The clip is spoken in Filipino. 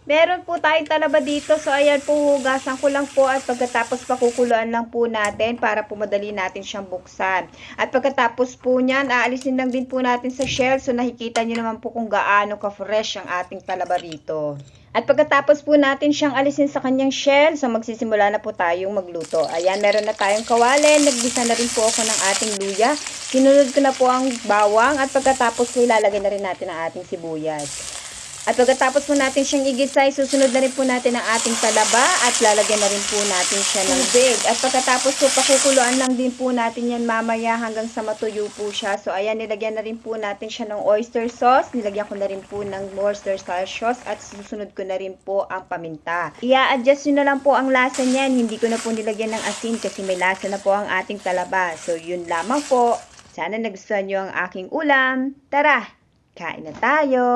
Meron po tayong talaba dito. So, ayan po, hugasan ko lang po at pagkatapos pakukuluan lang po natin para po madali natin siyang buksan. At pagkatapos po niyan, aalisin lang din po natin sa shell. So, nakikita nyo naman po kung gaano ka-fresh ang ating talaba rito. At pagkatapos po natin siyang alisin sa kanyang shell, so magsisimula na po tayong magluto. Ayan, meron na tayong kawali. Naggisa na rin po ako ng ating luya. Sinunod ko na po ang bawang at pagkatapos po ilalagay na rin natin ang ating sibuyas. At pagkatapos po natin siyang igisa, susunod na rin po natin ang ating talaba at lalagyan na rin po natin siya ng tubig. At pagkatapos po pakukuluan lang din po natin yan mamaya hanggang sa matuyo po siya. So ayan, nilagyan na rin po natin siya ng oyster sauce. Nilagyan ko na rin po ng Worcestershire sauce at susunod ko na rin po ang paminta. I-adjust nyo na lang po ang lasa niyan. Hindi ko na po nilagyan ng asin kasi may lasa na po ang ating talaba. So yun lamang po. Sana nagustuhan nyo ang aking ulam. Tara, kain na tayo!